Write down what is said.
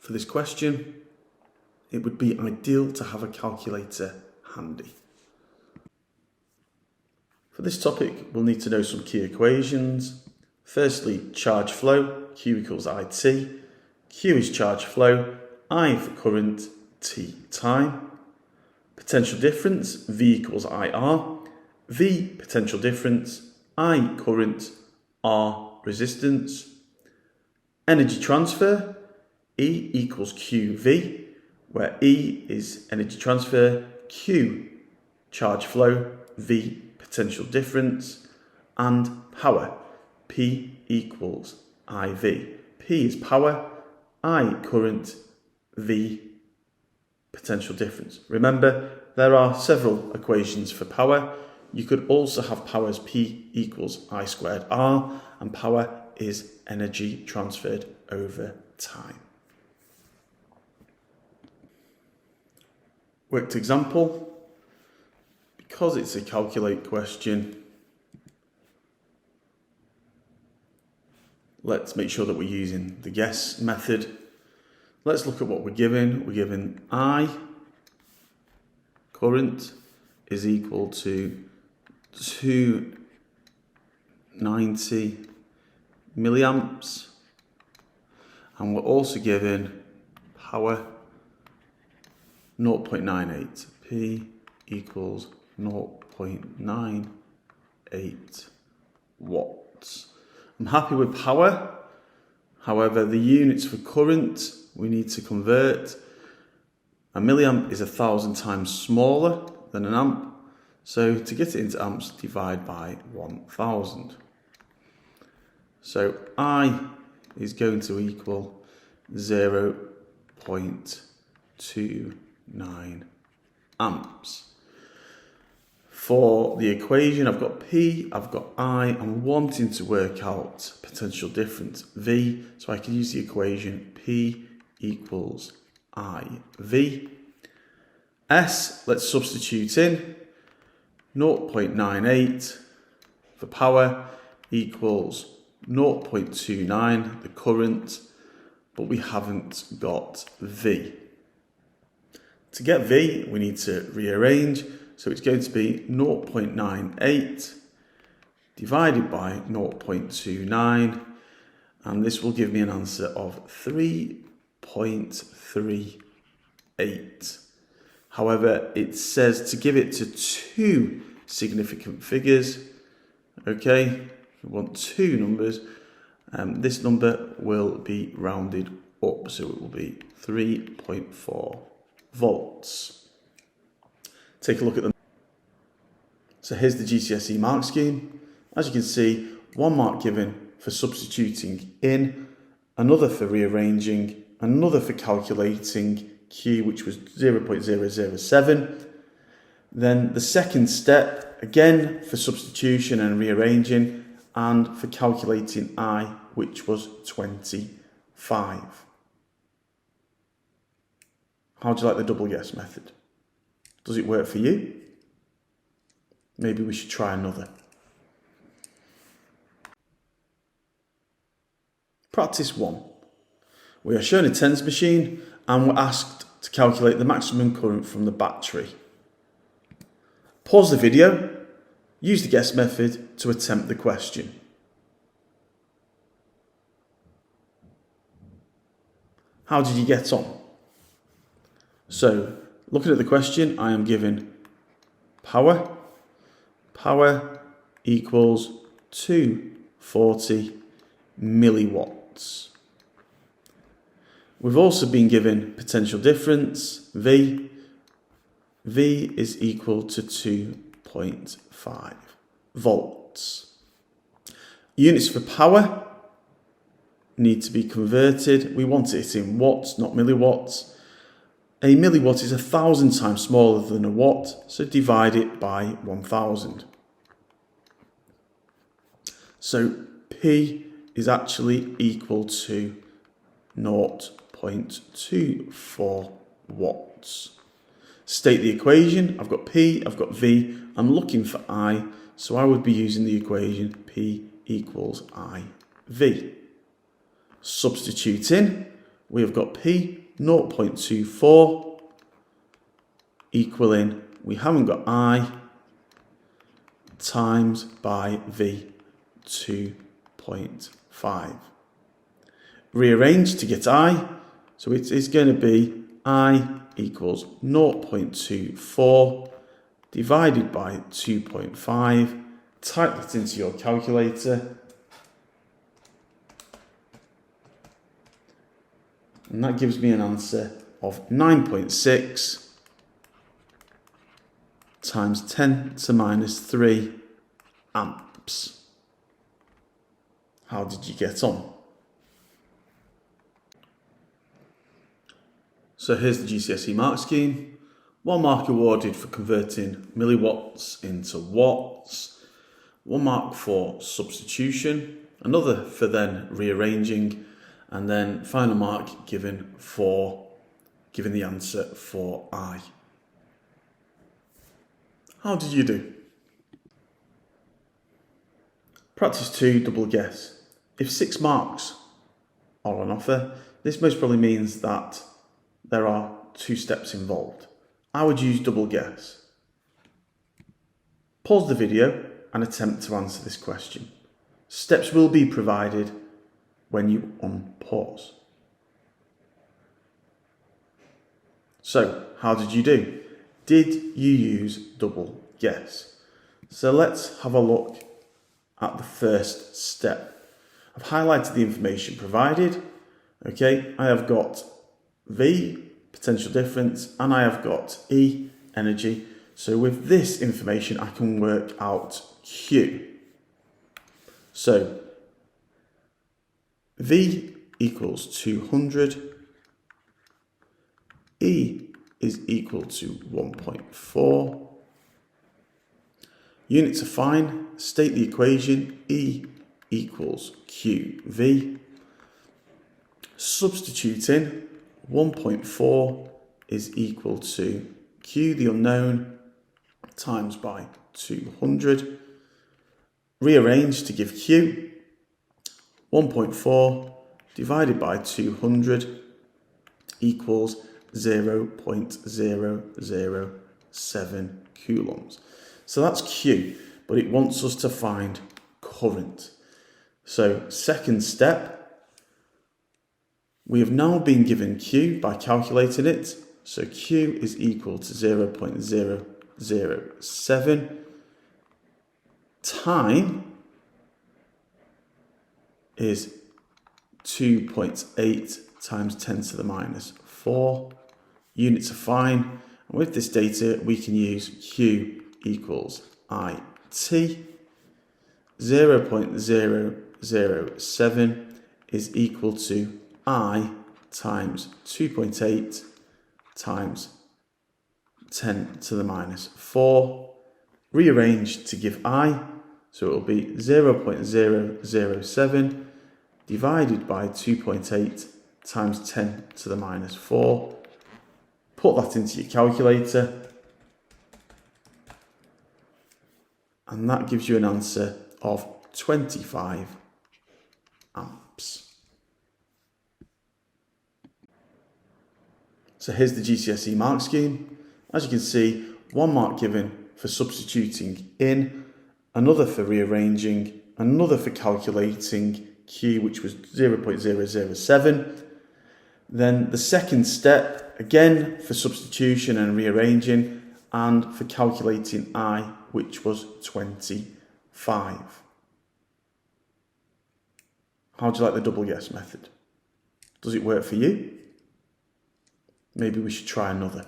for this question, it would be ideal to have a calculator handy. For this topic, we'll need to know some key equations. Firstly, charge flow, Q equals IT. Q is charge flow, I for current, T time. Potential difference, V equals IR. V potential difference, I current, R resistance. Energy transfer, E equals QV, where E is energy transfer, Q charge flow, V potential difference, and power, P equals IV. P is power, I current, V potential difference. Remember, there are several equations for power. You could also have power as P equals I squared R, and power is energy transferred over time. Worked example. Because it's a calculate question, let's make sure that we're using the guess method. Let's look at what we're given. We're given I current is equal to 290 milliamps, and we're also given power 0.98. P equals 0.98 watts. I'm happy with power. However, the units for current we need to convert. A milliamp is 1,000 times smaller than an amp. So to get it into amps, divide by 1,000. So I is going to equal 0.29 amps. For the equation, I've got P, I've got I, I'm wanting to work out potential difference, V, so I can use the equation P equals IV. S, let's substitute in, 0.98 for power equals 0.29, the current, but we haven't got V. To get V, we need to rearrange. So it's going to be 0.98 divided by 0.29, and this will give me an answer of 3.38. However, it says to give it to two significant figures. Okay, we want two numbers. This number will be rounded up, so it will be 3.4 volts. Take a look at them. So here's the GCSE mark scheme. As you can see, 1 mark given for substituting in, another for rearranging, another for calculating Q, which was 0.007. Then the second step, again for substitution and rearranging, and for calculating I, which was 25. How do you like the double guess method? Does it work for you? Maybe we should try another. Practice 1. We are shown a tens machine and we're asked to calculate the maximum current from the battery. Pause the video, use the guess method to attempt the question. How did you get on? So, looking at the question, I am given power. Power equals 240 milliwatts. We've also been given potential difference, V. V is equal to 2.5 volts. Units for power need to be converted. We want it in watts, not milliwatts. A milliwatt is 1,000 times smaller than a watt, so divide it by 1,000. So P is actually equal to 0.24 watts. State the equation. I've got P, I've got V. I'm looking for I, so I would be using the equation P equals IV. Substitute in. we have got P 0.24 equaling, we haven't got I, times by V 2.5. Rearrange to get I, so it is going to be I equals 0.24 divided by 2.5. Type that into your calculator. And that gives me an answer of 9.6 times 10 to minus 3 amps. How did you get on? So here's the GCSE mark scheme. 1 mark awarded for converting milliwatts into watts, 1 mark for substitution, another for then rearranging, and then final mark given for giving the answer for I. How did you do? Practice 2, double guess. If 6 marks are on offer, this most probably means that there are 2 steps involved. I would use double guess. Pause the video and attempt to answer this question. Steps will be provided when you unpause. So, how did you do? Did you use double guess? So let's have a look at the first step. I've highlighted the information provided. Okay, I have got V, potential difference, and I have got E, energy. So with this information, I can work out Q. So V equals 200. E is equal to 1.4. Units are fine. State the equation. E equals QV. Substituting, 1.4 is equal to Q, the unknown, times by 200. Rearrange to give Q. 1.4 divided by 200 equals 0.007 coulombs. So that's Q, but it wants us to find current. So second step, we have now been given Q by calculating it. So Q is equal to 0.007. Time is 2.8 times 10 to the minus 4. Units are fine. And with this data, we can use Q equals IT. 0.007 is equal to I times 2.8 times 10 to the minus 4. Rearrange to give I, so it will be 0.007 divided by 2.8 times 10 to the minus 4. Put that into your calculator, and that gives you an answer of 25 amps. So here's the GCSE mark scheme. As you can see, 1 mark given for substituting in, another for rearranging, another for calculating Q, which was 0.007. Then the second step, again for substitution and rearranging, and for calculating I, which was 25. How do you like the double guess method? Does it work for you? Maybe we should try another.